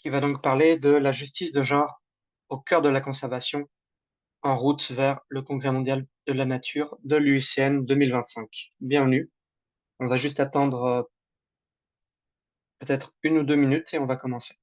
qui va donc parler de la justice de genre au cœur de la conservation en route vers le Congrès mondial de la nature de l'UICN 2025. Bienvenue. On va juste attendre peut-être 1 ou 2 minutes et on va commencer.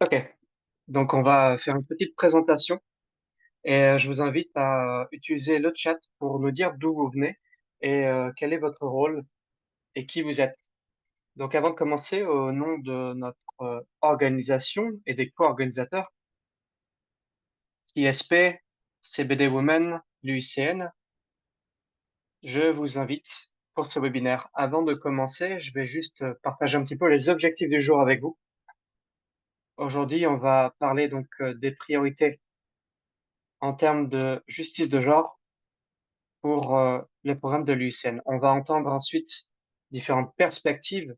Ok, donc on va faire une petite présentation et je vous invite à utiliser le chat pour nous dire d'où vous venez et quel est votre rôle et qui vous êtes. Donc avant de commencer, au nom de notre organisation et des co-organisateurs, ISP, CBD Women, l'UICN, je vous invite pour ce webinaire. Avant de commencer, je vais juste partager un petit peu les objectifs du jour avec vous. Aujourd'hui, on va parler donc des priorités en termes de justice de genre pour les programmes de l'UICN. On va entendre ensuite différentes perspectives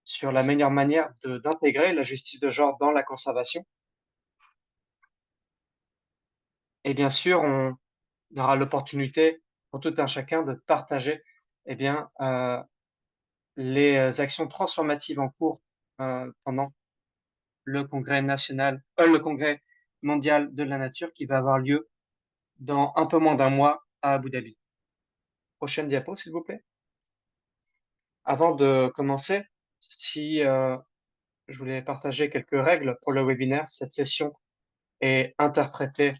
sur la meilleure manière d'intégrer la justice de genre dans la conservation. Et bien sûr, on aura l'opportunité pour tout un chacun de partager eh bien, les actions transformatives en cours pendant le congrès mondial de la nature qui va avoir lieu dans un peu moins d'un mois à Abu Dhabi. Prochaine diapo, s'il vous plaît. Avant de commencer, si je voulais partager quelques règles pour le webinaire, cette session est interprétée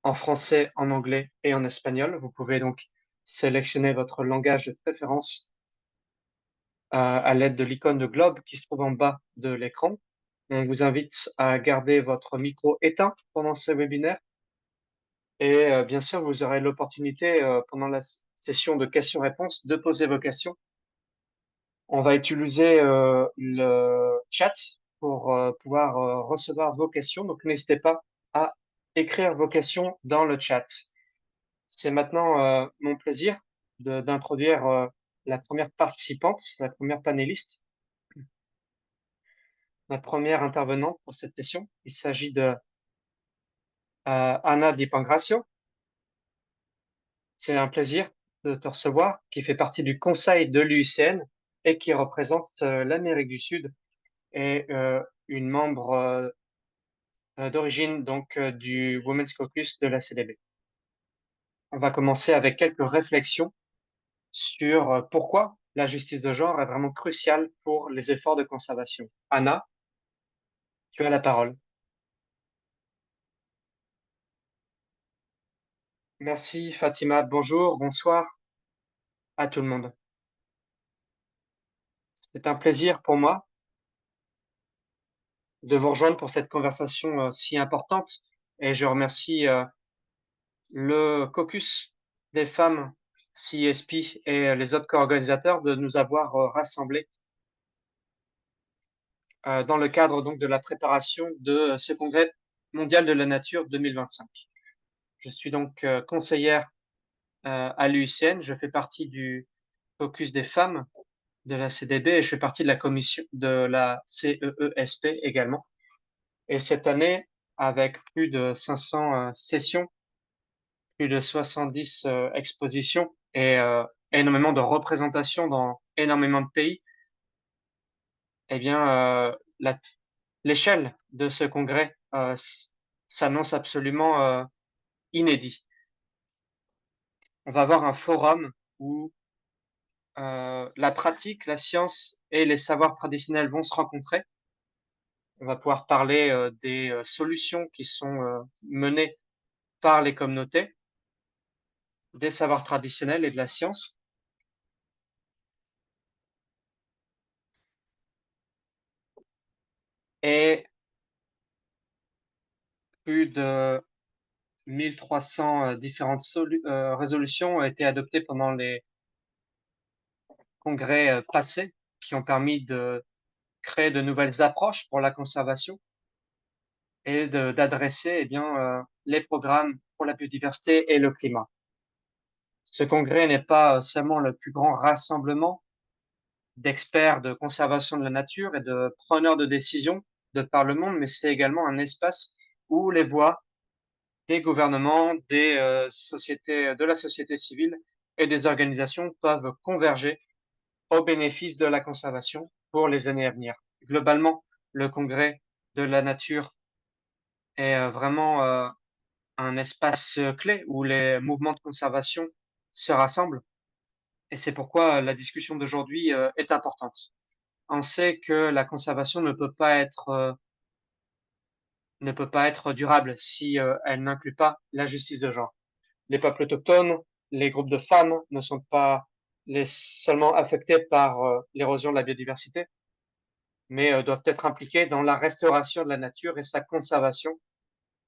en français, en anglais et en espagnol. Vous pouvez donc sélectionner votre langage de préférence à l'aide de l'icône de globe qui se trouve en bas de l'écran. On vous invite à garder votre micro éteint pendant ce webinaire et bien sûr, vous aurez l'opportunité pendant la session de questions-réponses de poser vos questions. On va utiliser le chat pour pouvoir recevoir vos questions, donc n'hésitez pas à écrire vos questions dans le chat. C'est maintenant mon plaisir d'introduire la première participante, la première panéliste, la première intervenante pour cette session. Il s'agit de Anna Di Pangracio. C'est un plaisir de te recevoir, qui fait partie du conseil de l'UICN et qui représente l'Amérique du Sud et une membre d'origine donc du Women's Caucus de la CDB. On va commencer avec quelques réflexions sur pourquoi la justice de genre est vraiment cruciale pour les efforts de conservation. Anna, tu as la parole. Merci Fatima, bonjour, bonsoir à tout le monde. C'est un plaisir pour moi de vous rejoindre pour cette conversation si importante et je remercie le caucus des femmes CSP et les autres co-organisateurs de nous avoir rassemblés dans le cadre donc de la préparation de ce congrès mondial de la nature 2025. Je suis donc conseillère à l'UICN. Je fais partie du caucus des femmes de la CDB et je fais partie de la commission de la CEESP également. Et cette année, avec plus de 500 sessions, plus de 70 expositions et énormément de représentations dans énormément de pays, eh bien, l'échelle de ce congrès s'annonce absolument inédit. On va avoir un forum où la pratique, la science et les savoirs traditionnels vont se rencontrer. On va pouvoir parler des solutions qui sont menées par les communautés, des savoirs traditionnels et de la science. Et plus de 1300 différentes résolutions ont été adoptées pendant les congrès passés qui ont permis de créer de nouvelles approches pour la conservation et d'adresser eh bien, les programmes pour la biodiversité et le climat. Ce congrès n'est pas seulement le plus grand rassemblement d'experts de conservation de la nature et de preneurs de décisions de par le monde, mais c'est également un espace où les voix des gouvernements, des sociétés, de la société civile et des organisations peuvent converger au bénéfice de la conservation pour les années à venir. Globalement, le congrès de la nature est vraiment un espace clé où les mouvements de conservation se rassemblent et c'est pourquoi la discussion d'aujourd'hui est importante. On sait que la conservation ne peut pas être durable si elle n'inclut pas la justice de genre. Les peuples autochtones, les groupes de femmes ne sont pas seulement affectés par l'érosion de la biodiversité, mais doivent être impliqués dans la restauration de la nature et sa conservation.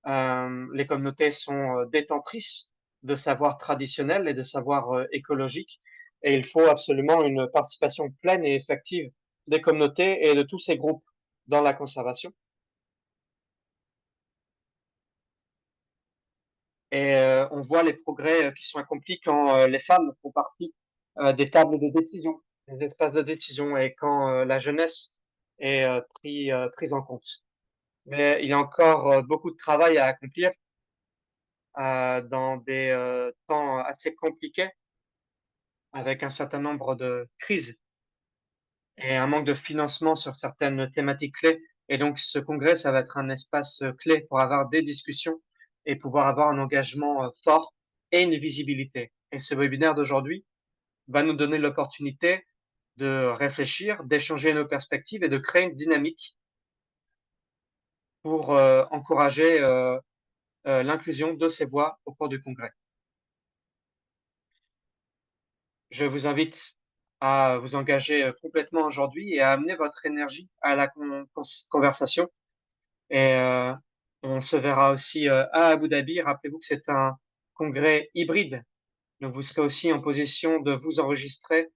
Les communautés sont détentrices de savoirs traditionnels et de savoirs écologiques, et il faut absolument une participation pleine et effective des communautés et de tous ces groupes dans la conservation. Et on voit les progrès qui sont accomplis quand les femmes font partie des tables de décision, des espaces de décision, et quand la jeunesse est prise en compte. Mais il y a encore beaucoup de travail à accomplir dans des temps assez compliqués, avec un certain nombre de crises et un manque de financement sur certaines thématiques clés. Et donc, ce congrès, ça va être un espace clé pour avoir des discussions et pouvoir avoir un engagement fort et une visibilité. Et ce webinaire d'aujourd'hui va nous donner l'opportunité de réfléchir, d'échanger nos perspectives et de créer une dynamique pour encourager l'inclusion de ces voix au cours du congrès. Je vous invite à vous engager complètement aujourd'hui et à amener votre énergie à la conversation. Et on se verra aussi à Abu Dhabi. Rappelez-vous que c'est un congrès hybride. Donc, vous serez aussi en position de vous enregistrer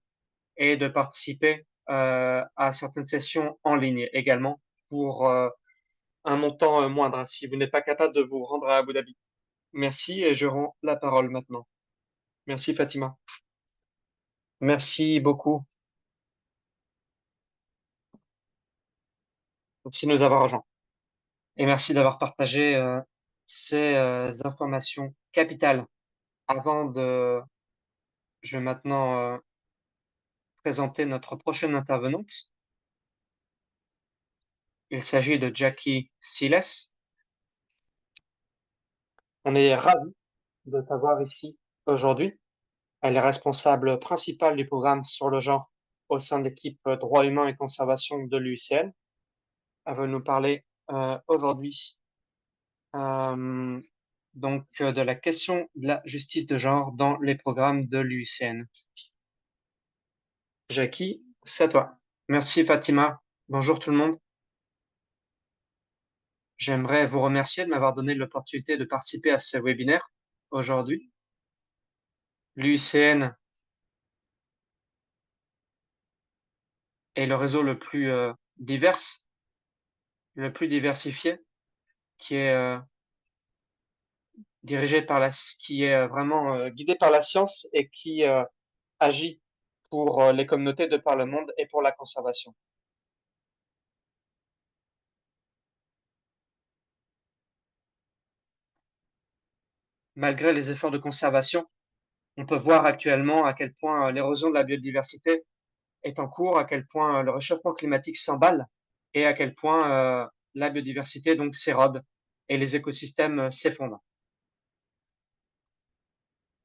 et de participer à certaines sessions en ligne également pour un montant moindre si vous n'êtes pas capable de vous rendre à Abu Dhabi. Merci et je rends la parole maintenant. Merci Fatima. Merci beaucoup. Merci de nous avoir rejoints. Et merci d'avoir partagé ces informations capitales. Je vais maintenant présenter notre prochaine intervenante. Il s'agit de Jackie Siles. On est ravis de t'avoir ici aujourd'hui. Elle est responsable principale du programme sur le genre au sein de l'équipe droits humains et conservation de l'UICN. Elle va nous parler aujourd'hui euh, de la question de la justice de genre dans les programmes de l'UICN. Jackie, c'est à toi. Merci Fatima. Bonjour tout le monde. J'aimerais vous remercier de m'avoir donné l'opportunité de participer à ce webinaire aujourd'hui. L'UICN est le réseau le plus divers le plus diversifié, qui est qui est vraiment guidé par la science et qui agit pour les communautés de par le monde et pour la conservation. Malgré les efforts de conservation, on peut voir actuellement à quel point l'érosion de la biodiversité est en cours, à quel point le réchauffement climatique s'emballe et à quel point la biodiversité donc s'érode et les écosystèmes s'effondrent.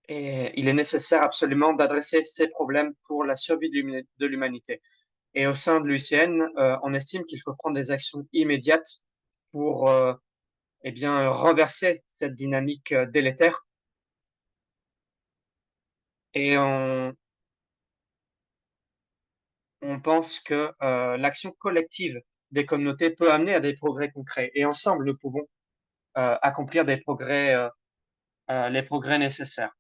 Et il est nécessaire absolument d'adresser ces problèmes pour la survie de l'humanité. Et au sein de l'UICN, on estime qu'il faut prendre des actions immédiates pour eh bien, renverser cette dynamique délétère. Et on pense que l'action collective des communautés peut amener à des progrès concrets. Et ensemble, nous pouvons accomplir des progrès, les progrès nécessaires.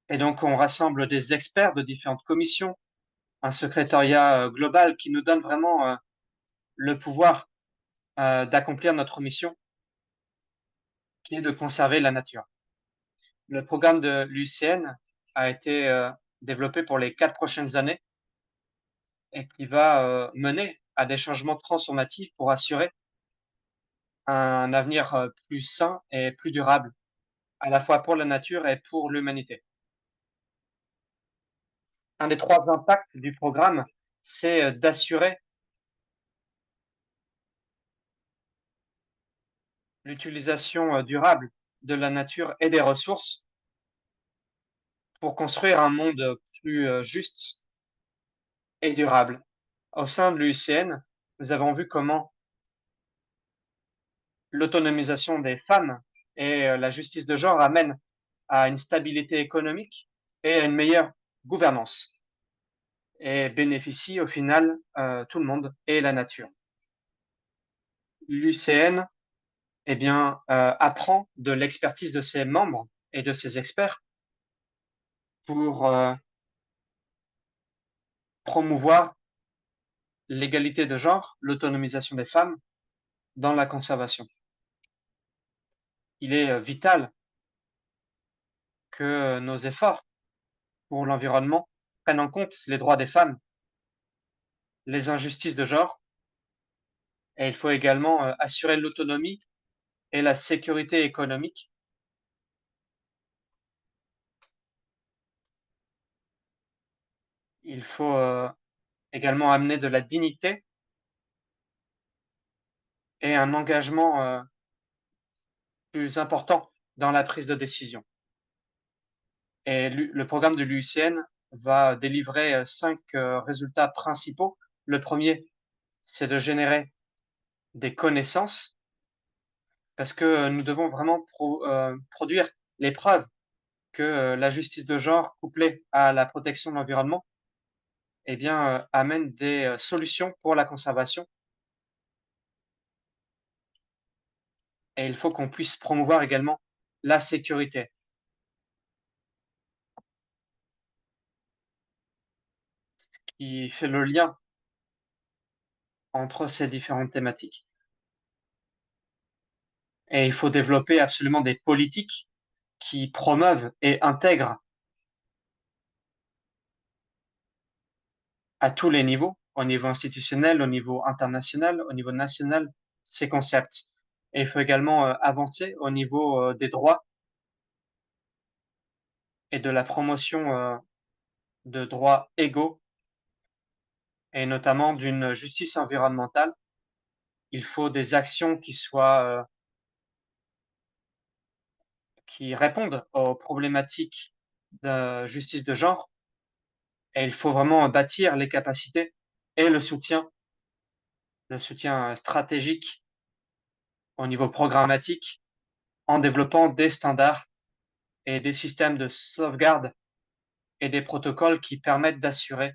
Et donc, on rassemble des experts de différentes commissions, un secrétariat global qui nous donne vraiment le pouvoir d'accomplir notre mission, qui est de conserver la nature. Le programme de l'UICN a été développé pour les 4 prochaines années et qui va mener à des changements transformatifs pour assurer un avenir plus sain et plus durable, à la fois pour la nature et pour l'humanité. Un des 3 impacts du programme, c'est d'assurer l'utilisation durable de la nature et des ressources pour construire un monde plus juste et durable. Au sein de l'UICN, nous avons vu comment l'autonomisation des femmes et la justice de genre amènent à une stabilité économique et à une meilleure gouvernance et bénéficient au final tout le monde et la nature. L'UICN eh bien, apprend de l'expertise de ses membres et de ses experts pour promouvoir l'égalité de genre, l'autonomisation des femmes dans la conservation. Il est vital que nos efforts pour l'environnement prennent en compte les droits des femmes, les injustices de genre, et il faut également assurer l'autonomie et la sécurité économique. Il faut également amener de la dignité et un engagement plus important dans la prise de décision. Et le programme de l'UICN va délivrer 5 résultats principaux. Le premier, c'est de générer des connaissances parce que nous devons vraiment produire les preuves que la justice de genre couplée à la protection de l'environnement eh bien, amène des solutions pour la conservation. Et il faut qu'on puisse promouvoir également la sécurité qui fait le lien entre ces différentes thématiques. Et il faut développer absolument des politiques qui promeuvent et intègrent à tous les niveaux, au niveau institutionnel, au niveau international, au niveau national, ces concepts. Et il faut également avancer au niveau des droits et de la promotion de droits égaux et notamment d'une justice environnementale. Il faut des actions qui soient qui répondent aux problématiques de justice de genre et il faut vraiment bâtir les capacités et le soutien stratégique au niveau programmatique en développant des standards et des systèmes de sauvegarde et des protocoles qui permettent d'assurer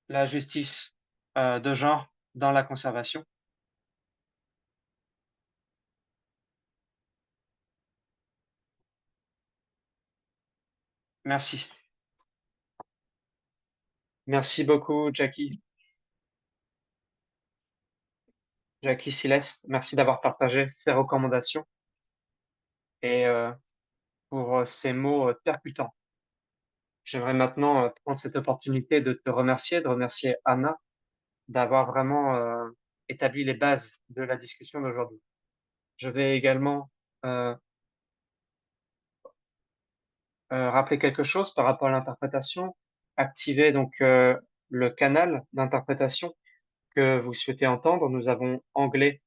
la justice de genre dans la conservation. Merci. Merci beaucoup, Jackie Siles. Merci d'avoir partagé ces recommandations et pour ces mots percutants. J'aimerais maintenant prendre cette opportunité de te remercier, de remercier Anna d'avoir vraiment établi les bases de la discussion d'aujourd'hui. Je vais également euh, rappeler quelque chose par rapport à l'interprétation. Activer donc le canal d'interprétation que vous souhaitez entendre. Nous avons anglais,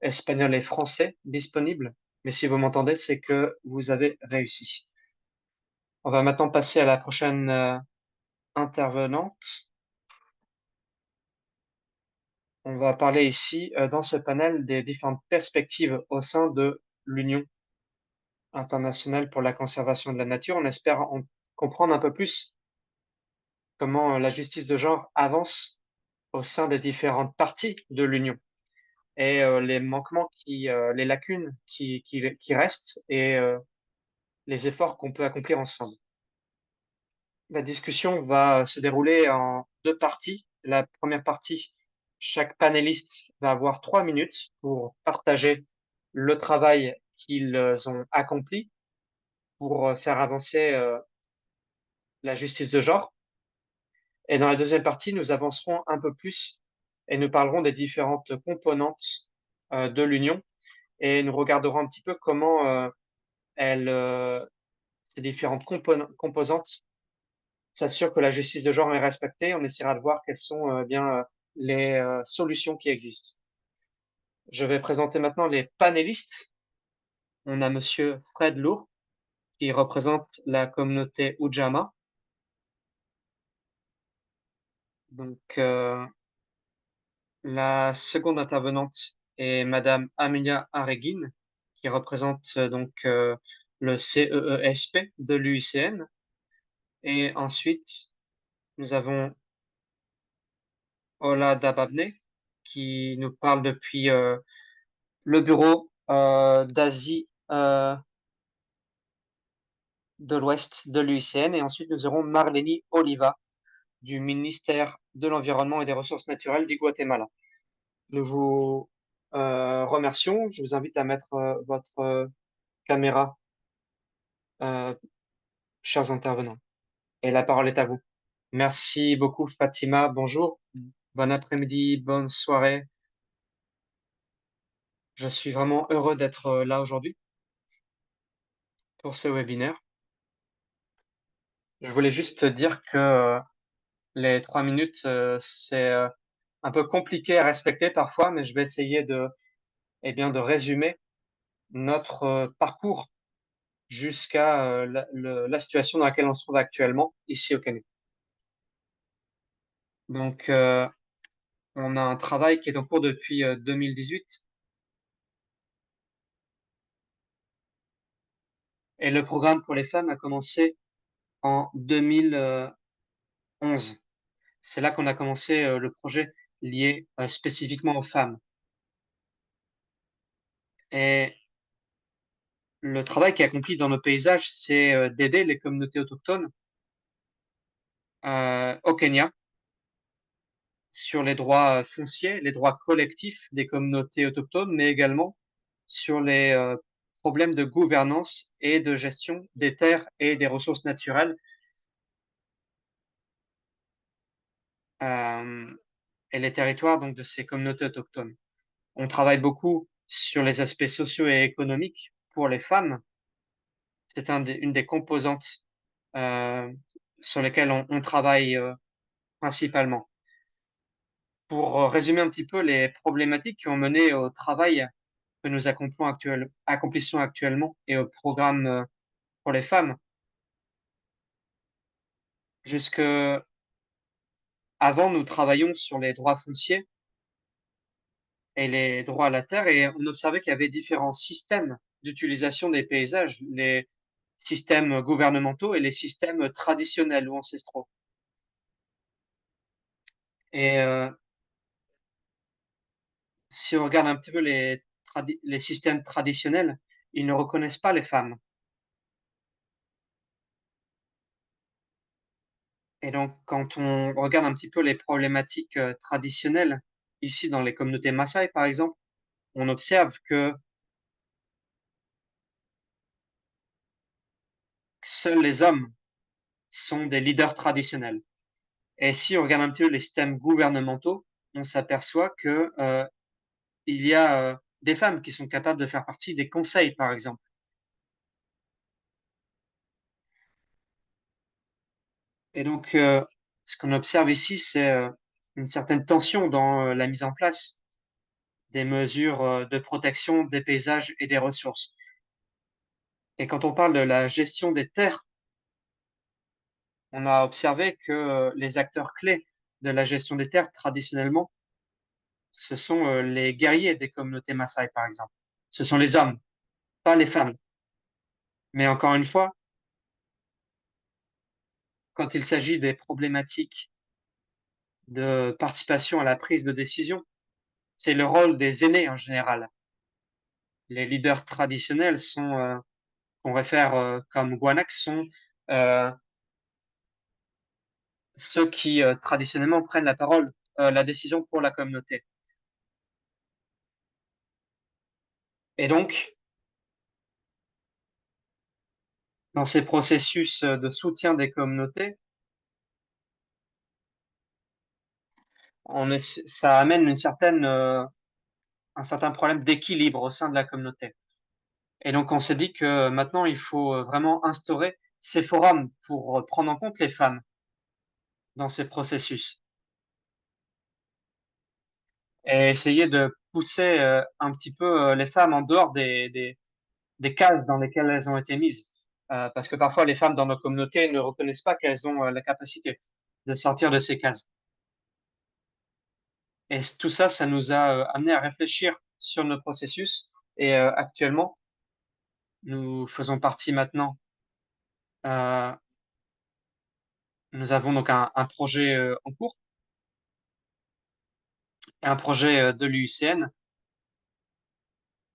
espagnol et français disponibles. Mais si vous m'entendez, c'est que vous avez réussi. On va maintenant passer à la prochaine intervenante. On va parler ici, dans ce panel, des différentes perspectives au sein de l'Union internationale pour la conservation de la nature. On espère comprendre un peu plus comment la justice de genre avance au sein des différentes parties de l'Union et les manquements les lacunes qui restent et les efforts qu'on peut accomplir ensemble. La discussion va se dérouler en deux parties. La première partie, chaque panéliste va avoir 3 minutes pour partager le travail qu'ils ont accompli pour faire avancer la justice de genre. Et dans la deuxième partie, nous avancerons un peu plus et nous parlerons des différentes composantes de l'Union et nous regarderons un petit peu comment elles, ces différentes composantes s'assurent que la justice de genre est respectée. On essaiera de voir quelles sont bien les solutions qui existent. Je vais présenter maintenant les panélistes. On a Monsieur Fred Lourd, qui représente la communauté Ujamaa. Donc, la seconde intervenante est Madame Amelia Aregin, qui représente le CEESP de l'UICN. Et ensuite, nous avons Ola Dababne, qui nous parle depuis le bureau d'Asie de l'Ouest de l'UICN. Et ensuite, nous aurons Marlene Oliva du ministère de l'Environnement et des Ressources naturelles du Guatemala. Nous vous remercions. Je vous invite à mettre votre caméra, euh, chers intervenants. Et la parole est à vous. Merci beaucoup, Fatima. Bonjour, bon après-midi, bonne soirée. Je suis vraiment heureux d'être là aujourd'hui pour ce webinaire. Je voulais juste te dire que les 3 minutes, c'est un peu compliqué à respecter parfois, mais je vais essayer de résumer notre parcours jusqu'à la situation dans laquelle on se trouve actuellement ici au Canada. Donc, on a un travail qui est en cours depuis 2018 et le programme pour les femmes a commencé en 2011. C'est là qu'on a commencé le projet lié spécifiquement aux femmes. Et le travail qui est accompli dans nos paysages, c'est d'aider les communautés autochtones au Kenya sur les droits fonciers, les droits collectifs des communautés autochtones, mais également sur les problèmes de gouvernance et de gestion des terres et des ressources naturelles euh, et les territoires donc de ces communautés autochtones. On travaille beaucoup sur les aspects sociaux et économiques pour les femmes. C'est une des composantes euh, sur lesquelles on travaille principalement. Pour résumer un petit peu les problématiques qui ont mené au travail que nous accomplissons actuellement et au programme pour les femmes, jusque avant, nous travaillions sur les droits fonciers et les droits à la terre et on observait qu'il y avait différents systèmes d'utilisation des paysages, les systèmes gouvernementaux et les systèmes traditionnels ou ancestraux. Et si on regarde un petit peu les systèmes traditionnels, ils ne reconnaissent pas les femmes. Et donc, quand on regarde un petit peu les problématiques traditionnelles, ici dans les communautés Maasai, par exemple, on observe que seuls les hommes sont des leaders traditionnels. Et si on regarde un petit peu les systèmes gouvernementaux, on s'aperçoit que il y a des femmes qui sont capables de faire partie des conseils, par exemple. Et donc, ce qu'on observe ici, c'est une certaine tension dans la mise en place des mesures de protection des paysages et des ressources. Et quand on parle de la gestion des terres, on a observé que les acteurs clés de la gestion des terres, traditionnellement, ce sont les guerriers des communautés Maasai, par exemple. Ce sont les hommes, pas les femmes. Mais encore une fois, quand il s'agit des problématiques de participation à la prise de décision, c'est le rôle des aînés en général. Les leaders traditionnels sont, qu'on réfère comme Guanax, sont euh, ceux qui traditionnellement prennent la parole, la décision pour la communauté. Et donc, dans ces processus de soutien des communautés, ça amène un certain problème d'équilibre au sein de la communauté. Et donc, on s'est dit que maintenant, il faut vraiment instaurer ces forums pour prendre en compte les femmes dans ces processus et essayer de pousser un petit peu les femmes en dehors des cases dans lesquelles elles ont été mises. Parce que parfois, les femmes dans nos communautés ne reconnaissent pas qu'elles ont la capacité de sortir de ces cases. Et tout ça, ça nous a amené à réfléchir sur nos processus. Et actuellement, nous faisons partie maintenant. Euh, nous avons donc un projet en cours, un projet de l'UICN.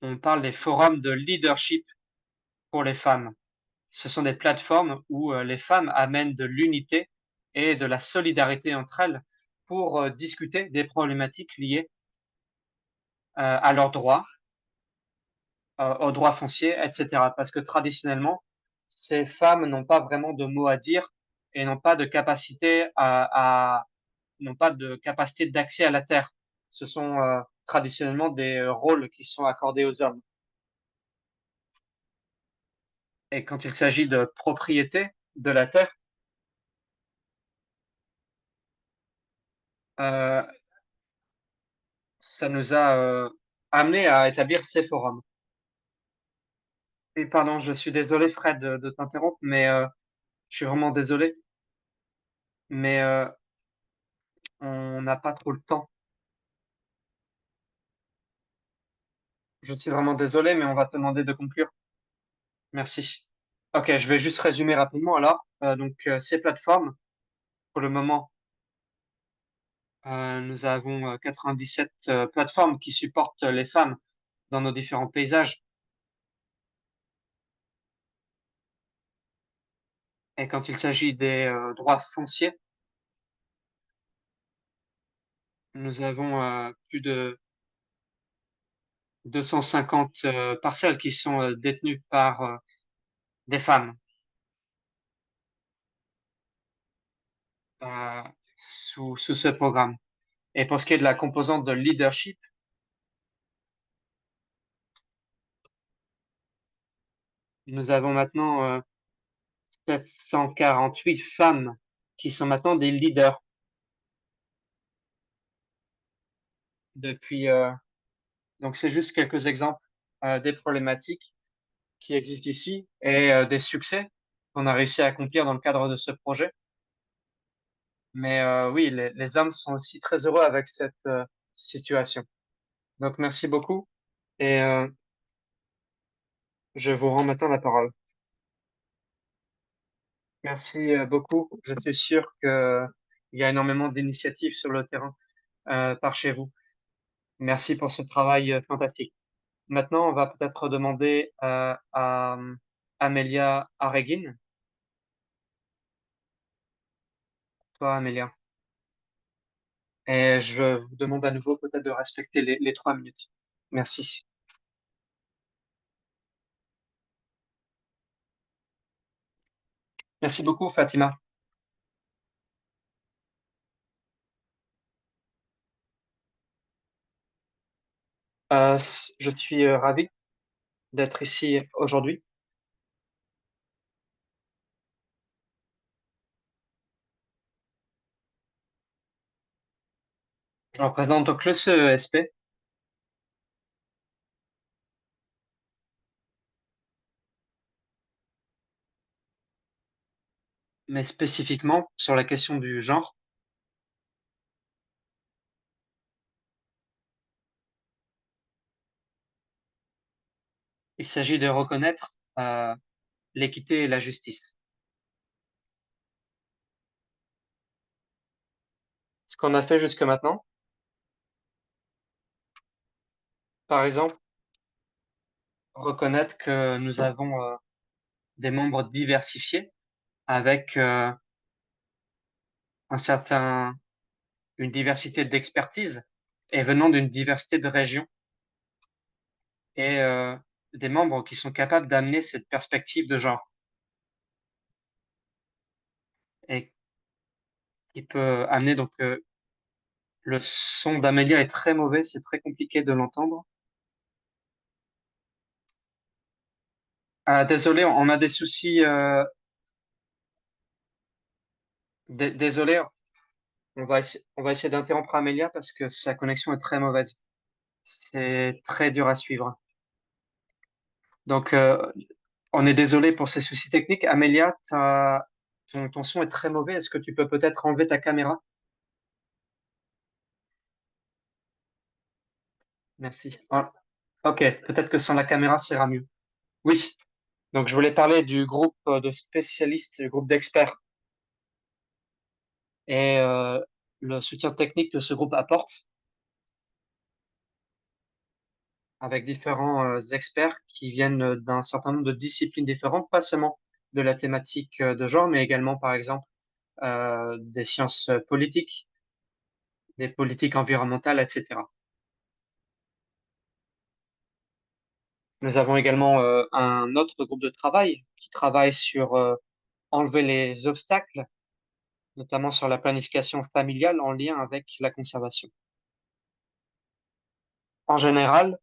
On parle des forums de leadership pour les femmes. Ce sont des plateformes où les femmes amènent de l'unité et de la solidarité entre elles pour discuter des problématiques liées à leurs droits, aux droits fonciers, etc. Parce que traditionnellement, ces femmes n'ont pas vraiment de mots à dire et n'ont pas de capacité d'accès à la terre. Ce sont traditionnellement des rôles qui sont accordés aux hommes. Et quand il s'agit de propriété de la terre, euh, ça nous a amené à établir ces forums. Et pardon, je suis désolé Fred de t'interrompre, mais je suis vraiment désolé, mais on n'a pas trop le temps. Je suis vraiment désolé, mais on va te demander de conclure. Merci. Ok, je vais juste résumer rapidement alors. Ces plateformes, pour le moment, nous avons 97 plateformes qui supportent les femmes dans nos différents paysages. Et quand il s'agit des droits fonciers, nous avons plus de 250 parcelles qui sont détenues par des femmes euh, sous ce programme. Et pour ce qui est de la composante de leadership, nous avons maintenant 748 femmes qui sont maintenant des leaders depuis. Donc, c'est juste quelques exemples des problématiques qui existent ici et des succès qu'on a réussi à accomplir dans le cadre de ce projet. Mais oui, les hommes sont aussi très heureux avec cette situation. Donc, merci beaucoup et je vous rends maintenant la parole. Merci beaucoup. Je suis sûr que il y a énormément d'initiatives sur le terrain par chez vous. Merci pour ce travail fantastique. Maintenant, on va peut-être demander à Amelia Aregin. toi, Amélia. Et je vous demande à nouveau peut-être de respecter les 3 minutes. Merci. Merci beaucoup, Fatima. Je suis ravi d'être ici aujourd'hui. Je représente donc le CESP, mais spécifiquement sur la question du genre. Il s'agit de reconnaître l'équité et la justice. Ce qu'on a fait jusque maintenant, par exemple, reconnaître que nous avons des membres diversifiés avec un certain, une diversité d'expertise et venant d'une diversité de régions et des membres qui sont capables d'amener cette perspective de genre et qui peut amener donc le son d'Amélia est très mauvais, c'est très compliqué de l'entendre. Désolé, on a des soucis. Désolé, on va essayer d'interrompre Amélia parce que sa connexion est très mauvaise. C'est très dur à suivre. Donc, on est désolé pour ces soucis techniques. Amélia, ton son est très mauvais. Est-ce que tu peux peut-être enlever ta caméra? Merci. Ah, ok, peut-être que sans la caméra, ça ira mieux. Oui, donc je voulais parler du groupe de spécialistes, du groupe d'experts et le soutien technique que ce groupe apporte avec différents experts qui viennent d'un certain nombre de disciplines différentes, pas seulement de la thématique de genre, mais également, par exemple, des sciences politiques, des politiques environnementales, etc. Nous avons également un autre groupe de travail qui travaille sur enlever les obstacles, notamment sur la planification familiale en lien avec la conservation. En général,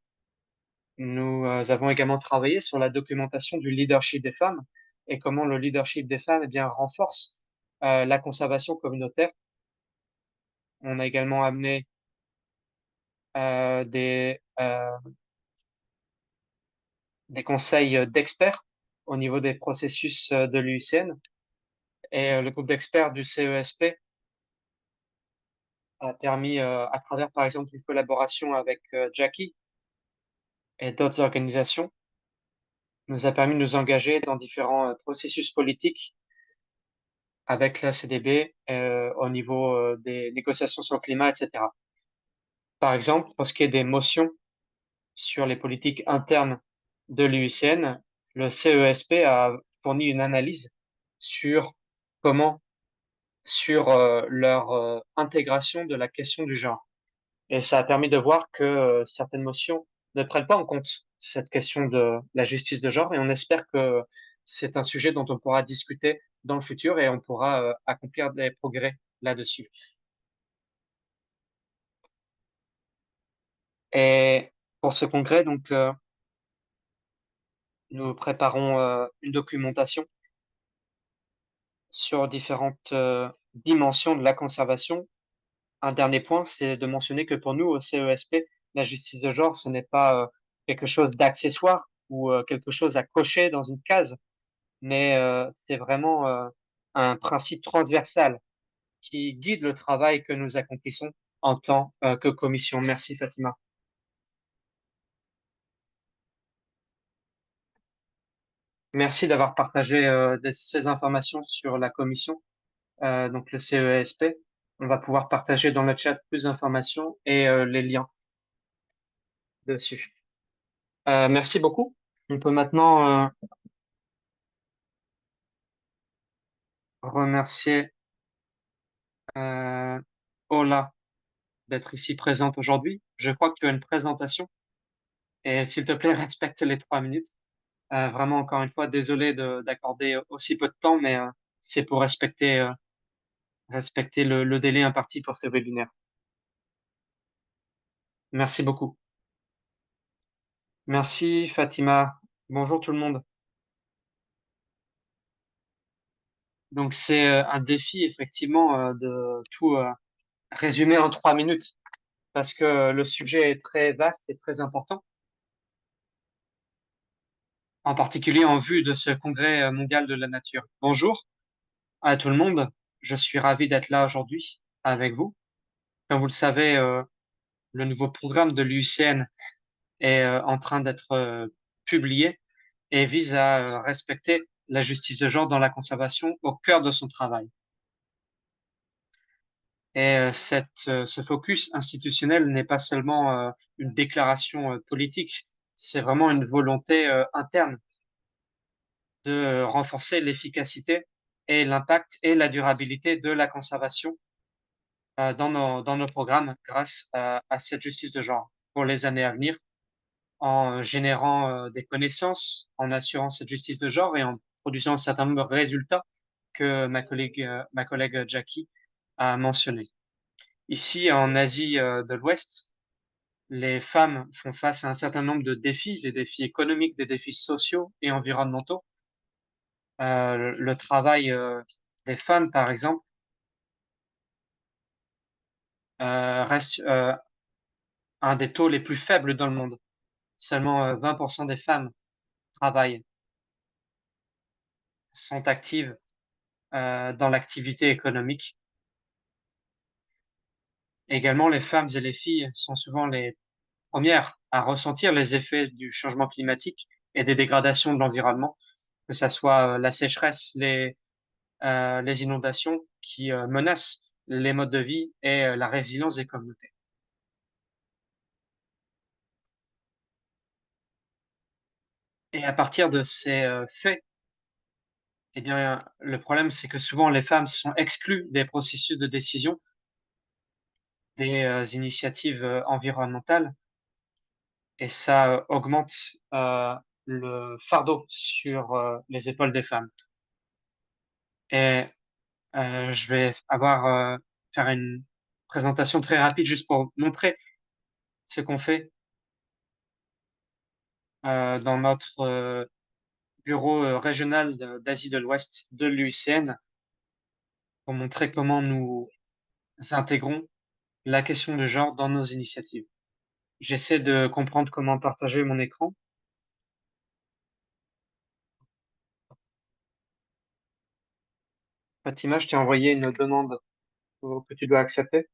nous avons également travaillé sur la documentation du leadership des femmes et comment le leadership des femmes eh bien, renforce la conservation communautaire. On a également amené euh, des, euh, des conseils d'experts au niveau des processus de l'UICN et le groupe d'experts du CESP a permis, à travers par exemple une collaboration avec Jackie et d'autres organisations, nous a permis de nous engager dans différents processus politiques avec la CDB au niveau des négociations sur le climat, etc. Par exemple, pour ce qui est des motions sur les politiques internes de l'UICN, le CESP a fourni une analyse sur comment, sur leur intégration de la question du genre. Et ça a permis de voir que certaines motions ne prennent pas en compte cette question de la justice de genre et on espère que c'est un sujet dont on pourra discuter dans le futur et on pourra accomplir des progrès là-dessus. Et pour ce congrès, donc, nous préparons une documentation sur différentes dimensions de la conservation. Un dernier point, c'est de mentionner que pour nous, au CESP, la justice de genre, ce n'est pas quelque chose d'accessoire ou quelque chose à cocher dans une case, mais c'est vraiment un principe transversal qui guide le travail que nous accomplissons en tant que commission. Merci Fatima. Merci d'avoir partagé ces informations sur la commission, donc le CESP. On va pouvoir partager dans le chat plus d'informations et les liens dessus. Merci beaucoup. On peut maintenant remercier euh, Ola d'être ici présente aujourd'hui. Je crois que tu as une présentation et s'il te plaît, respecte les 3 minutes. Vraiment, encore une fois, désolé d'accorder aussi peu de temps, mais c'est pour respecter le délai imparti pour ce webinaire. Merci beaucoup. Merci Fatima. Bonjour tout le monde. Donc c'est un défi effectivement de tout résumer en 3 minutes parce que le sujet est très vaste et très important, en particulier en vue de ce congrès mondial de la nature. Bonjour à tout le monde. Je suis ravi d'être là aujourd'hui avec vous. Comme vous le savez, le nouveau programme de l'UICN est en train d'être publié et vise à respecter la justice de genre dans la conservation au cœur de son travail. Et ce focus institutionnel n'est pas seulement une déclaration politique, c'est vraiment une volonté interne de renforcer l'efficacité et l'impact et la durabilité de la conservation dans nos programmes grâce à cette justice de genre pour les années à venir, en générant des connaissances, en assurant cette justice de genre et en produisant un certain nombre de résultats que ma collègue Jackie a mentionné. Ici, en Asie de l'Ouest, les femmes font face à un certain nombre de défis, des défis économiques, des défis sociaux et environnementaux. Le travail des femmes, par exemple, reste un des taux les plus faibles dans le monde. Seulement 20% des femmes travaillent, sont actives dans l'activité économique. Également, les femmes et les filles sont souvent les premières à ressentir les effets du changement climatique et des dégradations de l'environnement, que ce soit la sécheresse, les inondations qui menacent les modes de vie et la résilience des communautés. Et à partir de ces faits, eh bien, le problème, c'est que souvent les femmes sont exclues des processus de décision, des initiatives environnementales, et ça augmente le fardeau sur les épaules des femmes. Et je vais faire une présentation très rapide juste pour montrer ce qu'on fait dans notre bureau régional d'Asie de l'Ouest de l'UICN pour montrer comment nous intégrons la question de genre dans nos initiatives. J'essaie de comprendre comment partager mon écran. Fatima, je t'ai envoyé une demande que tu dois accepter.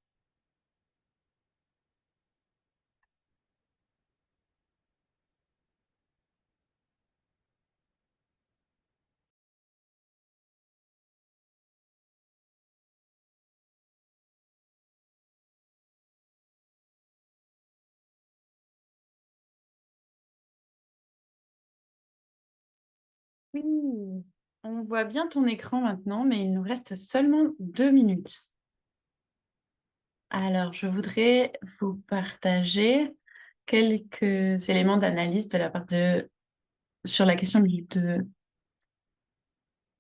Oui, on voit bien ton écran maintenant, mais il nous reste seulement 2 minutes. Alors, je voudrais vous partager quelques éléments d'analyse de la part sur la question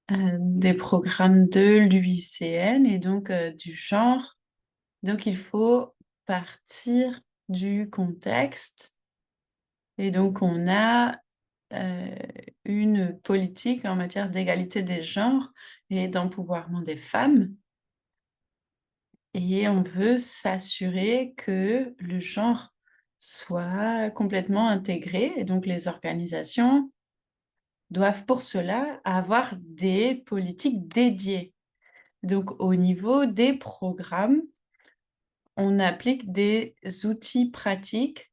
des programmes de l'UICN et donc du genre. Donc, il faut partir du contexte. Et donc, on a euh, une politique en matière d'égalité des genres et d'empouvoirment des femmes. Et on veut s'assurer que le genre soit complètement intégré. Et donc, les organisations doivent pour cela avoir des politiques dédiées. Donc, au niveau des programmes, on applique des outils pratiques.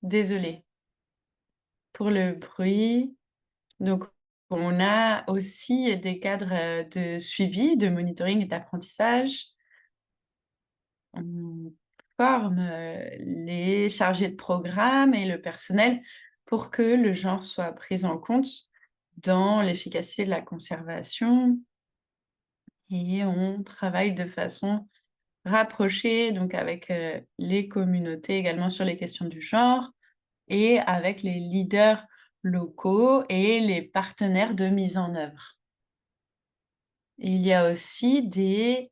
Désolée pour le bruit. Donc, on a aussi des cadres de suivi, de monitoring et d'apprentissage. On forme les chargés de programme et le personnel pour que le genre soit pris en compte dans l'efficacité de la conservation. Et on travaille de façon rapprocher donc avec les communautés également sur les questions du genre et avec les leaders locaux et les partenaires de mise en œuvre. Il y a aussi des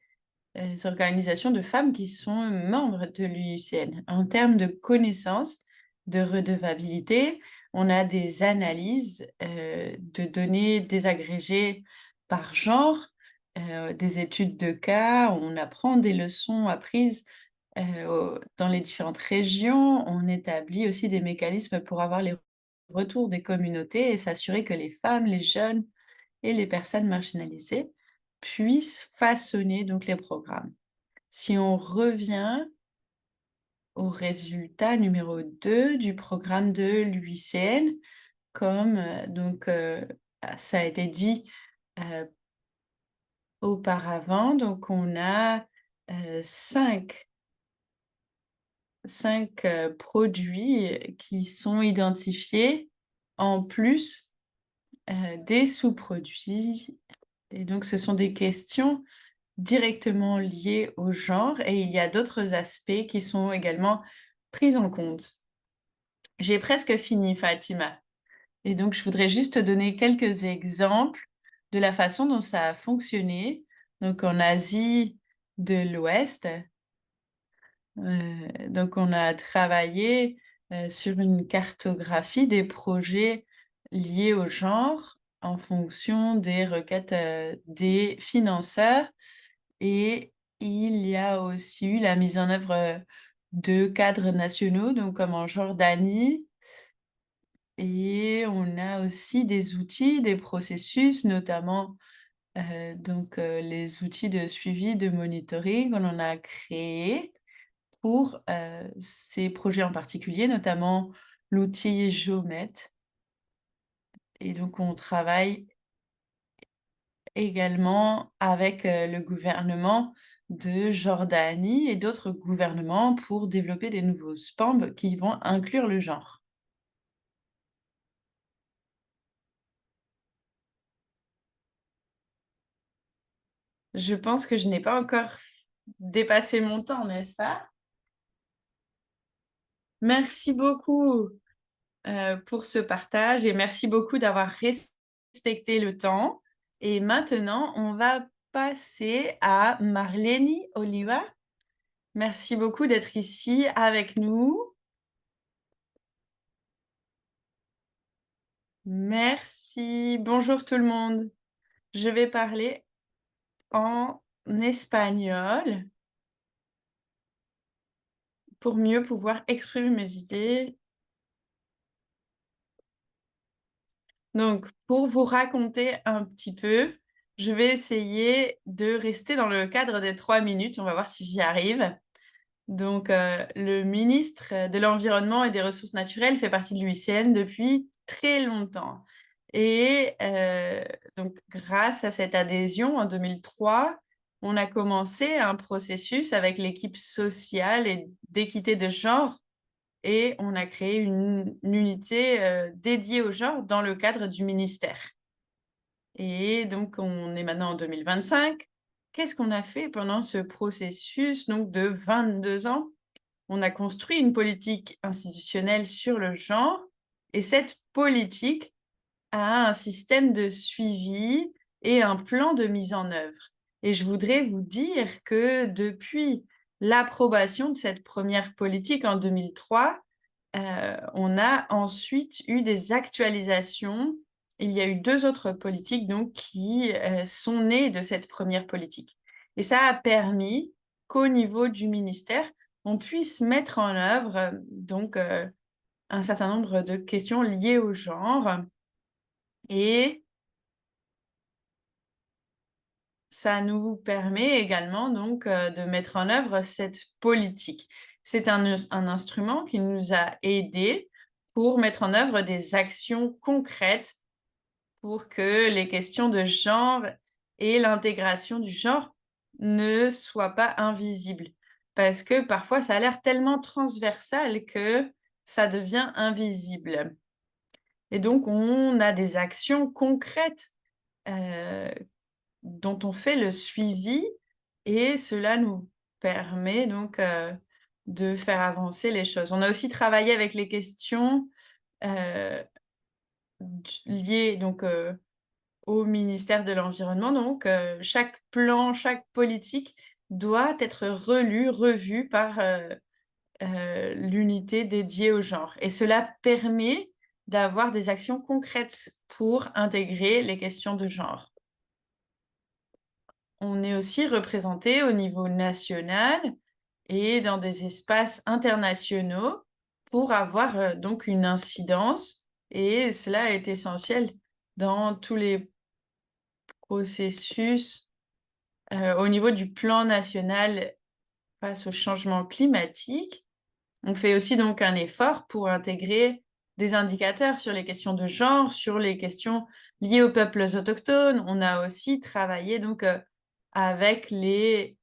organisations de femmes qui sont membres de l'UICN. En termes de connaissances, de redevabilité, on a des analyses de données désagrégées par genre, des études de cas, on apprend des leçons apprises dans les différentes régions, on établit aussi des mécanismes pour avoir les retours des communautés et s'assurer que les femmes, les jeunes et les personnes marginalisées puissent façonner donc les programmes. Si on revient au résultat numéro 2 du programme de l'UICN, comme ça a été dit auparavant, donc on a 5 produits qui sont identifiés en plus des sous-produits. Et donc ce sont des questions directement liées au genre et il y a d'autres aspects qui sont également pris en compte. J'ai presque fini, Fatima. Et donc, je voudrais juste te donner quelques exemples de la façon dont ça a fonctionné. Donc, en Asie de l'Ouest, donc on a travaillé sur une cartographie des projets liés au genre en fonction des requêtes des financeurs. Et il y a aussi eu la mise en œuvre de cadres nationaux, donc comme en Jordanie. Et on a aussi des outils, des processus, notamment les outils de suivi, de monitoring, on en a créé pour ces projets en particulier, notamment l'outil Geomet. Et donc, on travaille également avec le gouvernement de Jordanie et d'autres gouvernements pour développer des nouveaux SPAMB qui vont inclure le genre. Je pense que je n'ai pas encore dépassé mon temps, n'est-ce pas? Merci beaucoup pour ce partage et merci beaucoup d'avoir respecté le temps. Et maintenant, on va passer à Marlene Oliva. Merci beaucoup d'être ici avec nous. Merci. Bonjour tout le monde. Je vais parler en espagnol pour mieux pouvoir exprimer mes idées. Donc, pour vous raconter un petit peu, je vais essayer de rester dans le cadre des 3 minutes. On va voir si j'y arrive. Donc, le ministre de l'Environnement et des Ressources naturelles fait partie de l'UICN depuis très longtemps. Et donc, grâce à cette adhésion en 2003, on a commencé un processus avec l'équipe sociale et d'équité de genre et on a créé une unité dédiée au genre dans le cadre du ministère. Et donc, on est maintenant en 2025. Qu'est-ce qu'on a fait pendant ce processus donc, de 22 ans? On a construit une politique institutionnelle sur le genre et cette politique a un système de suivi et un plan de mise en œuvre. Et je voudrais vous dire que depuis l'approbation de cette première politique en 2003, on a ensuite eu des actualisations. Il y a eu 2 autres politiques donc, qui sont nées de cette première politique. Et ça a permis qu'au niveau du ministère, on puisse mettre en œuvre un certain nombre de questions liées au genre. Et ça nous permet également donc de mettre en œuvre cette politique. C'est un instrument qui nous a aidés pour mettre en œuvre des actions concrètes pour que les questions de genre et l'intégration du genre ne soient pas invisibles. Parce que parfois, ça a l'air tellement transversal que ça devient invisible. Et donc, on a des actions concrètes dont on fait le suivi et cela nous permet donc de faire avancer les choses. On a aussi travaillé avec les questions liées donc au ministère de l'Environnement. Donc chaque plan, chaque politique doit être relu, revu par l'unité dédiée au genre. Et cela permet d'avoir des actions concrètes pour intégrer les questions de genre. On est aussi représenté au niveau national et dans des espaces internationaux pour avoir donc une incidence, et cela est essentiel dans tous les processus au niveau du plan national face au changement climatique. On fait aussi donc un effort pour intégrer des indicateurs sur les questions de genre, sur les questions liées aux peuples autochtones. On a aussi travaillé donc avec les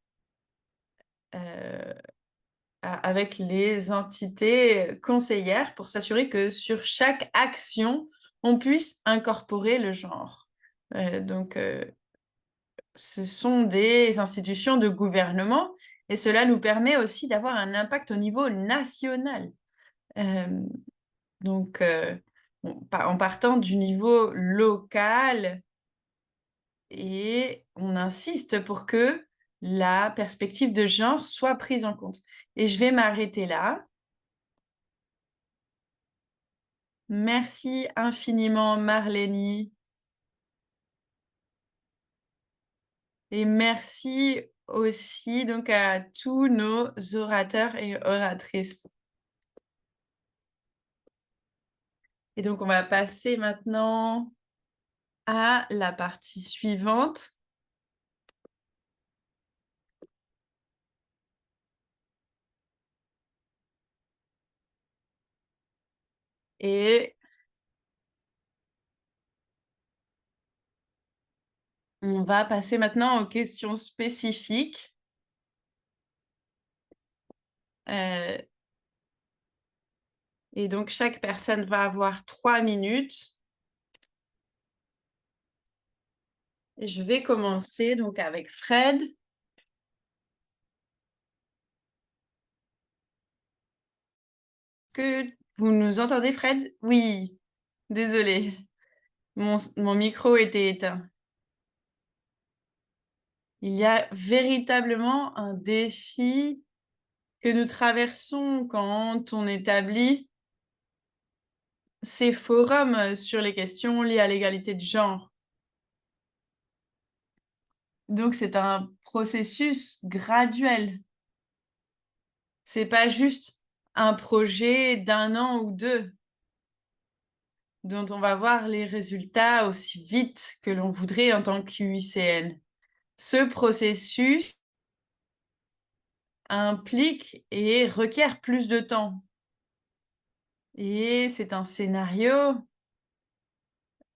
avec les entités conseillères pour s'assurer que sur chaque action, on puisse incorporer le genre. Donc, ce sont des institutions de gouvernement et cela nous permet aussi d'avoir un impact au niveau national. Hem, donc, en partant du niveau local, et on insiste pour que la perspective de genre soit prise en compte. Et je vais m'arrêter là. Merci infiniment Marlénie, et merci aussi donc à tous nos orateurs et oratrices. Et donc on va passer maintenant à la partie suivante. Et on va passer maintenant aux questions spécifiques. Euh, et donc chaque personne va avoir 3 minutes. Et je vais commencer donc avec Fred. Est-ce que vous nous entendez, Fred? Oui, désolé. Mon micro était éteint. Il y a véritablement un défi que nous traversons quand on établit ces forums sur les questions liées à l'égalité de genre. Donc, c'est un processus graduel. C'est pas juste un projet d'1 an ou 2, dont on va voir les résultats aussi vite que l'on voudrait en tant qu'UICN. Ce processus implique et requiert plus de temps. Et c'est un scénario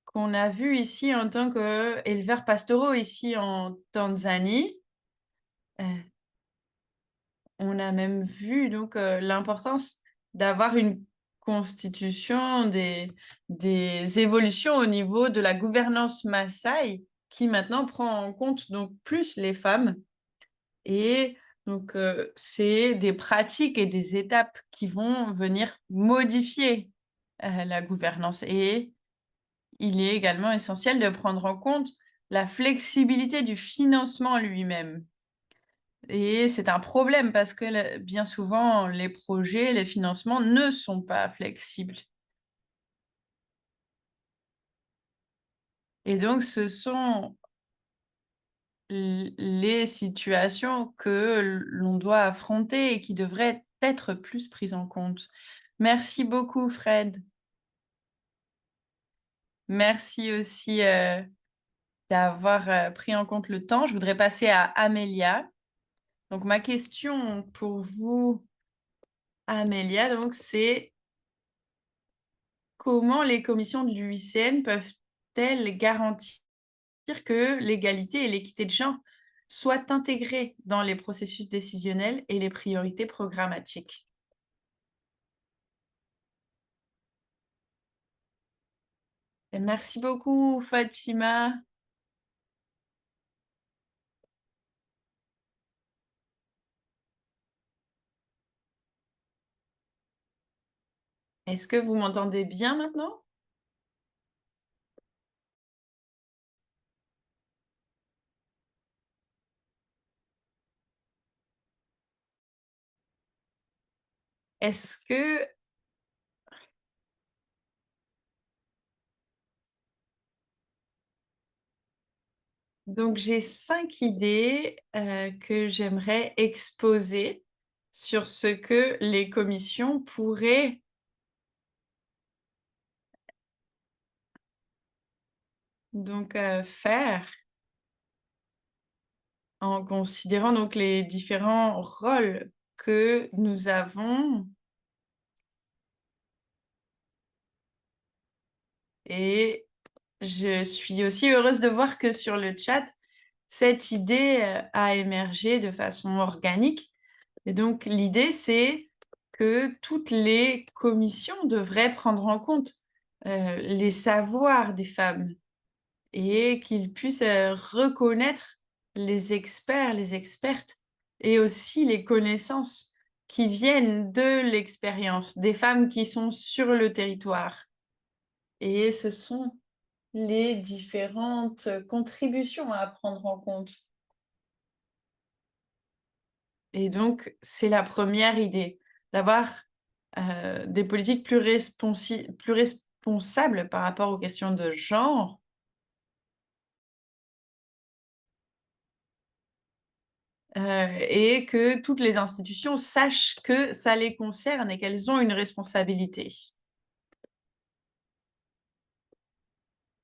qu'on a vu ici en tant qu'éleveurs pastoraux ici en Tanzanie. On a même vu donc l'importance d'avoir une constitution, des évolutions au niveau de la gouvernance Maasai qui maintenant prend en compte donc plus les femmes. Et donc c'est des pratiques et des étapes qui vont venir modifier la gouvernance. Et il est également essentiel de prendre en compte la flexibilité du financement lui-même. Et c'est un problème parce que bien souvent, les projets, les financements ne sont pas flexibles. Et donc, ce sont les situations que l'on doit affronter et qui devraient être plus prises en compte. Merci beaucoup, Fred. Merci aussi d'avoir pris en compte le temps. Je voudrais passer à Amélia. Donc, ma question pour vous, Amélia, donc, c'est comment les commissions du UICN peuvent-elles garantir que l'égalité et l'équité de genre soient intégrées dans les processus décisionnels et les priorités programmatiques? Et merci beaucoup, Fatima. Est-ce que vous m'entendez bien maintenant? Est-ce que donc j'ai 5 idées, que j'aimerais exposer sur ce que les commissions pourraient donc, faire en considérant donc les différents rôles que nous avons et je suis aussi heureuse de voir que sur le chat, cette idée, a émergé de façon organique et donc l'idée, c'est que toutes les commissions devraient prendre en compte, les savoirs des femmes et qu'ils puissent, reconnaître les experts, les expertes et aussi les connaissances qui viennent de l'expérience des femmes qui sont sur le territoire et ce sont les différentes contributions à prendre en compte. Et donc, c'est la première idée, d'avoir, des politiques plus responsables par rapport aux questions de genre, et que toutes les institutions sachent que ça les concerne et qu'elles ont une responsabilité.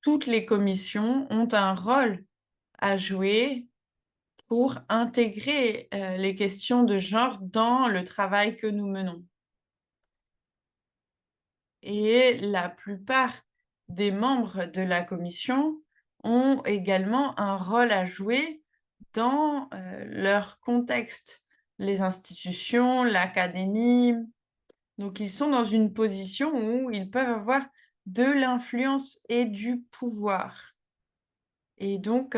Toutes les commissions ont un rôle à jouer pour intégrer, les questions de genre dans le travail que nous menons. Et la plupart des membres de la commission ont également un rôle à jouer dans, leur contexte. Les institutions, l'académie, donc ils sont dans une position où ils peuvent avoir de l'influence et du pouvoir. Et donc,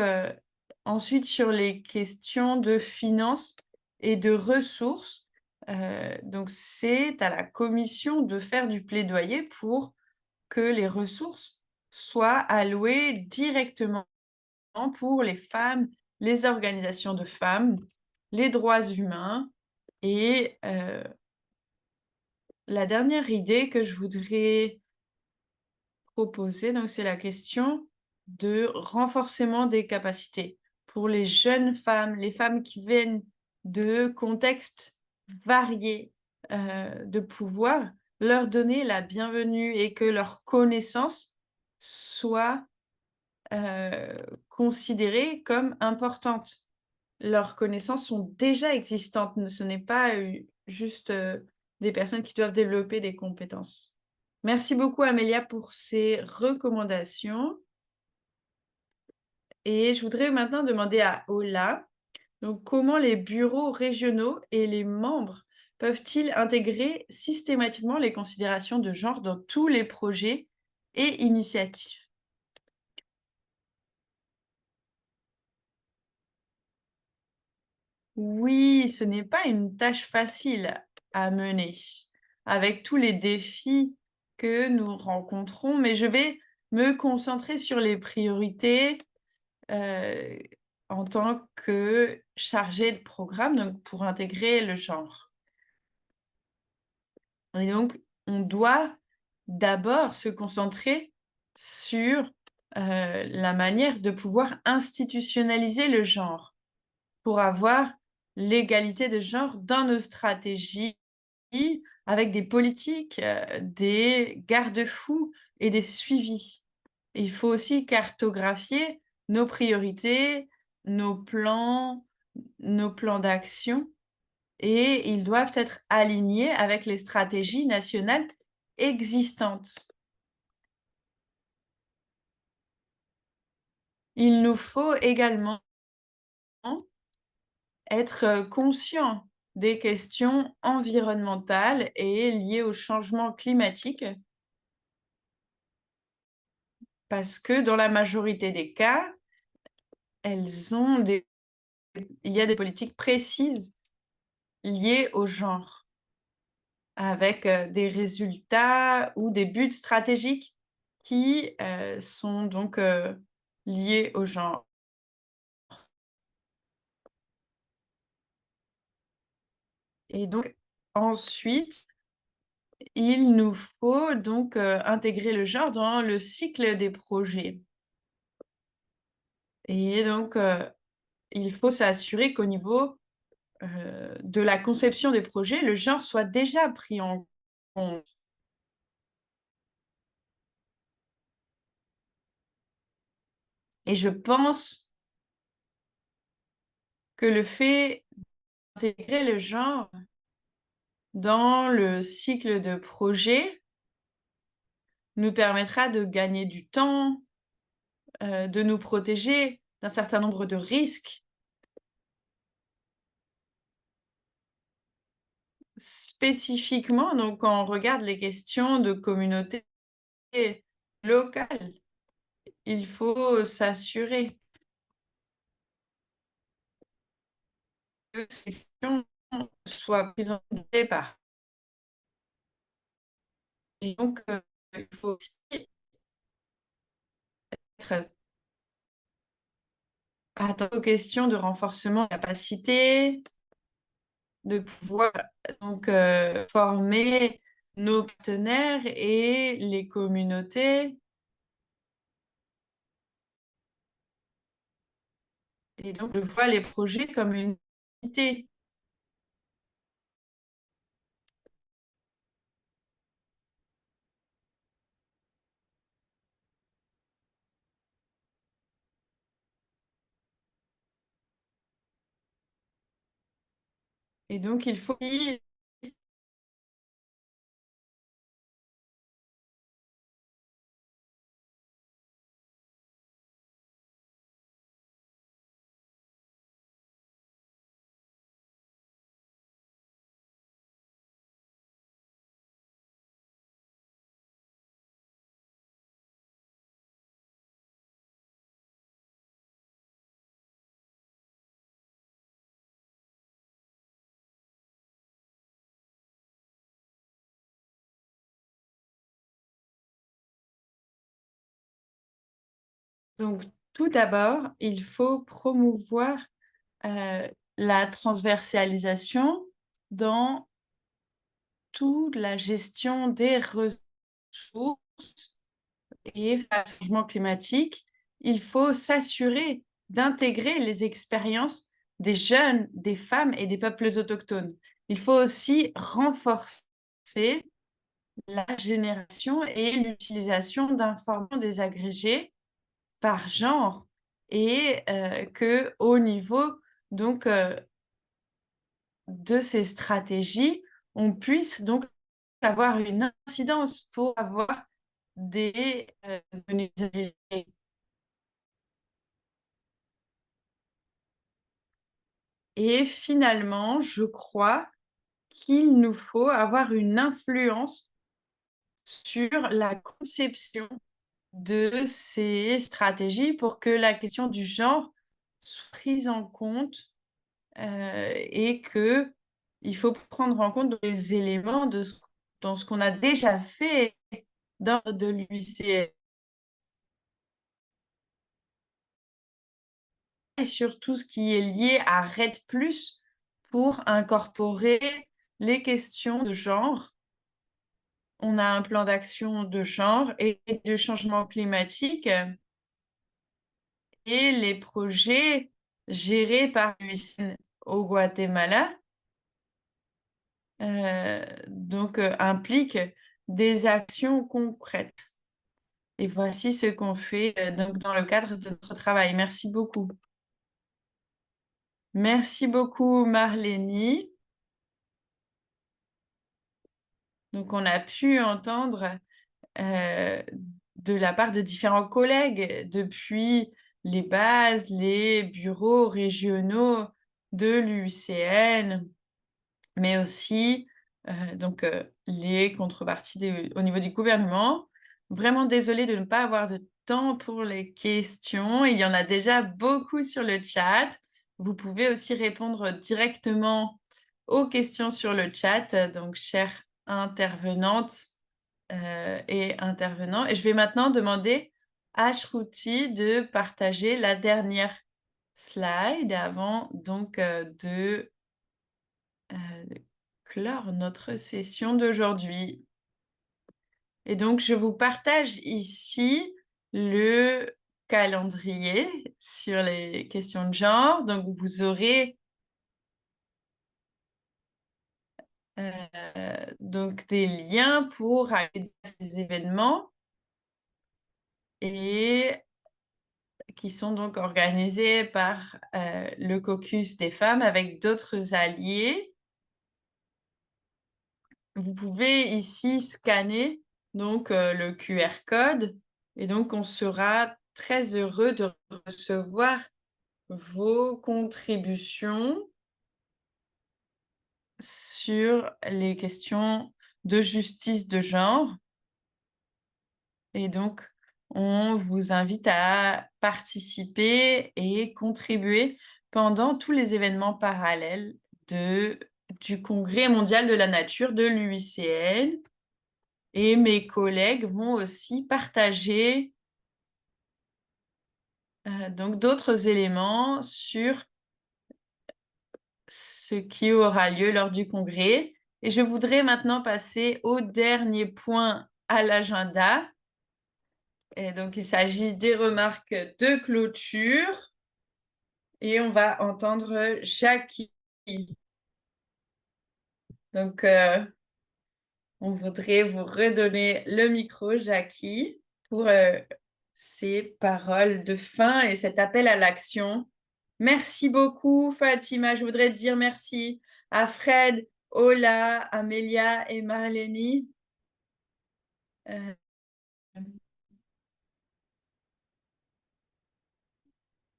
ensuite sur les questions de finances et de ressources, donc c'est à la commission de faire du plaidoyer pour que les ressources soient allouées directement pour les femmes, les organisations de femmes, les droits humains et la dernière idée que je voudrais proposer, donc c'est la question de renforcement des capacités pour les jeunes femmes, les femmes qui viennent de contextes variés, de pouvoir leur donner la bienvenue et que leurs connaissances soient, considérées comme importantes. Leurs connaissances sont déjà existantes, ce n'est pas, juste, des personnes qui doivent développer des compétences. Merci beaucoup Amélia pour ces recommandations et je voudrais maintenant demander à Ola, donc comment les bureaux régionaux et les membres peuvent-ils intégrer systématiquement les considérations de genre dans tous les projets et initiatives? Oui, ce n'est pas une tâche facile à mener, avec tous les défis que nous rencontrons, mais je vais me concentrer sur les priorités, heu, en tant que chargée de programme, donc pour intégrer le genre. Et donc, on doit d'abord se concentrer sur, la manière de pouvoir institutionnaliser le genre. Pour avoir l'égalité de genre dans nos stratégies avec des politiques, des garde-fous et des suivis. Il faut aussi cartographier nos priorités, nos plans d'action et ils doivent être alignés avec les stratégies nationales existantes. Il nous faut également être conscient des questions environnementales et liées au changement climatique, parce que dans la majorité des cas, elles ont des il y a des politiques précises liées au genre. avec des résultats ou des buts stratégiques qui sont donc liés au genre. Et donc ensuite, il nous faut donc intégrer le genre dans le cycle des projets. Et donc il faut s'assurer qu'au niveau de la conception des projets, le genre soit déjà pris en compte. Et je pense que le fait d'intégrer le genre dans le cycle de projet nous permettra de gagner du temps, de nous protéger d'un certain nombre de risques. Spécifiquement, donc, quand on regarde les questions de communautés locales, il faut s'assurer que ces questions soient prises en compte dès le départ. Et donc, il faut aussi être attentif aux questions de renforcement de capacité, de pouvoir donc former nos partenaires et les communautés. Et donc, je vois les projets comme une unité. Et donc, il faut donc tout d'abord, il faut promouvoir la transversalisation dans toute la gestion des ressources et face au changement climatique. Il faut s'assurer d'intégrer les expériences des jeunes, des femmes et des peuples autochtones. Il faut aussi renforcer la génération et l'utilisation d'informations désagrégées par genre et qu'au niveau donc de ces stratégies, on puisse donc avoir une incidence pour avoir des données désagrégées. Et finalement, je crois qu'il nous faut avoir une influence sur la conception de ces stratégies pour que la question du genre soit prise en compte et qu'il faut prendre en compte les éléments dans ce qu'on a déjà fait dans de l'UICN et sur tout ce qui est lié à RED+, pour incorporer les questions de genre. On a un plan d'action de genre et de changement climatique et les projets gérés par l'UICN au Guatemala donc impliquent des actions concrètes. Et voici ce qu'on fait donc dans le cadre de notre travail. Merci beaucoup. Merci beaucoup, Marlénie. Donc, on a pu entendre de la part de différents collègues depuis les bases, les bureaux régionaux de l'UICN, mais aussi donc, les contreparties au niveau du gouvernement. Vraiment désolée de ne pas avoir de temps pour les questions. Il y en a déjà beaucoup sur le chat. Vous pouvez aussi répondre directement aux questions sur le chat. Donc, chers intervenantes et intervenants. Et je vais maintenant demander à Shruti de partager la dernière slide avant donc de clore notre session d'aujourd'hui. Et donc, je vous partage ici le calendrier sur les questions de genre. Donc, vous aurez donc des liens pour accéder à ces événements et qui sont donc organisés par le caucus des femmes avec d'autres alliés. Vous pouvez ici scanner donc le QR code et donc on sera très heureux de recevoir vos contributions sur les questions de justice de genre. Et donc, on vous invite à participer et contribuer pendant tous les événements parallèles du Congrès mondial de la nature de l'UICN. Et mes collègues vont aussi partager donc d'autres éléments sur ce qui aura lieu lors du congrès. Et je voudrais maintenant passer au dernier point à l'agenda. Et donc, il s'agit des remarques de clôture. Et on va entendre Jackie. Donc, on voudrait vous redonner le micro, Jackie, pour ces paroles de fin et cet appel à l'action. Merci beaucoup, Fatima. Je voudrais te dire merci à Fred, Ola, Amélia et Marlene.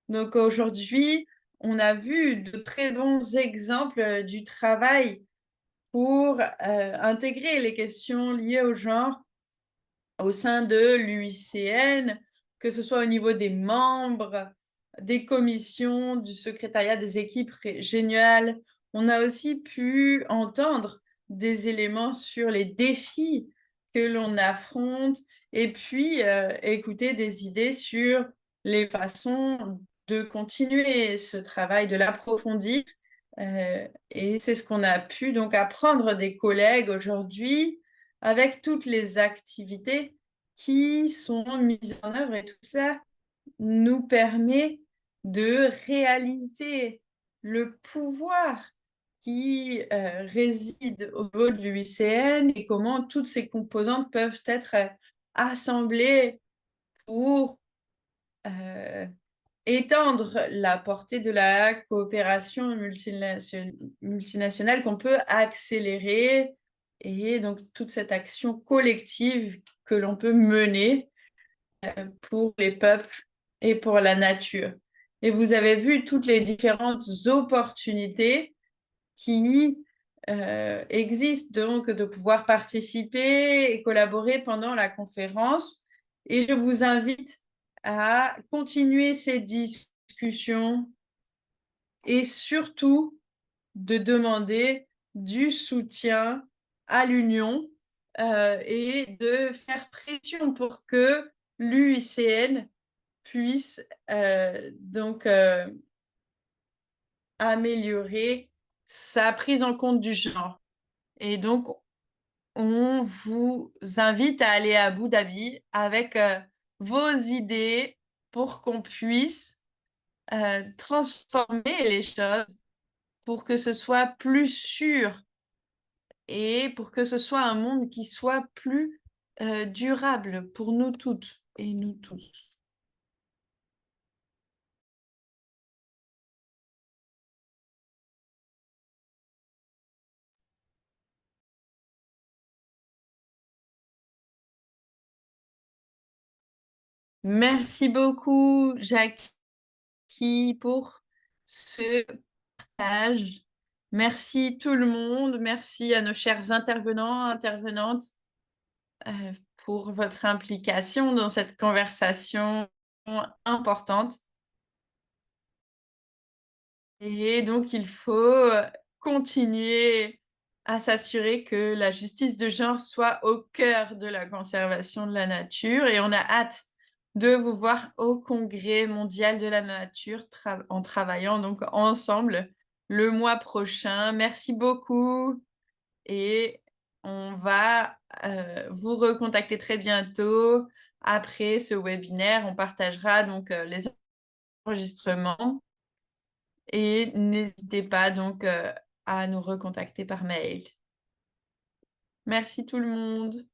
Donc aujourd'hui, on a vu de très bons exemples du travail pour intégrer les questions liées au genre au sein de l'UICN, que ce soit au niveau des membres, des commissions, du secrétariat, des équipes géniales. On a aussi pu entendre des éléments sur les défis que l'on affronte et puis écouter des idées sur les façons de continuer ce travail, de l'approfondir. Et c'est ce qu'on a pu donc apprendre des collègues aujourd'hui avec toutes les activités qui sont mises en œuvre. Et tout ça nous permet de réaliser le pouvoir qui réside au niveau de l'UICN et comment toutes ces composantes peuvent être assemblées pour étendre la portée de la coopération multinationale qu'on peut accélérer et donc toute cette action collective que l'on peut mener pour les peuples et pour la nature. Et vous avez vu toutes les différentes opportunités qui existent donc de pouvoir participer et collaborer pendant la conférence. Et je vous invite à continuer ces discussions et surtout de demander du soutien à l'Union et de faire pression pour que l'UICN puisse donc améliorer sa prise en compte du genre. Et donc, on vous invite à aller à Abu Dhabi avec vos idées pour qu'on puisse transformer les choses pour que ce soit plus sûr et pour que ce soit un monde qui soit plus durable pour nous toutes et nous tous. Merci beaucoup, Jackie, pour ce partage. Merci tout le monde. Merci à nos chers intervenants, intervenantes pour votre implication dans cette conversation importante. Et donc, il faut continuer à s'assurer que la justice de genre soit au cœur de la conservation de la nature et on a hâte de vous voir au Congrès mondial de la nature en travaillant donc ensemble le mois prochain. Merci beaucoup et on va vous recontacter très bientôt. Après ce webinaire, on partagera donc les enregistrements et n'hésitez pas donc à nous recontacter par mail. Merci tout le monde.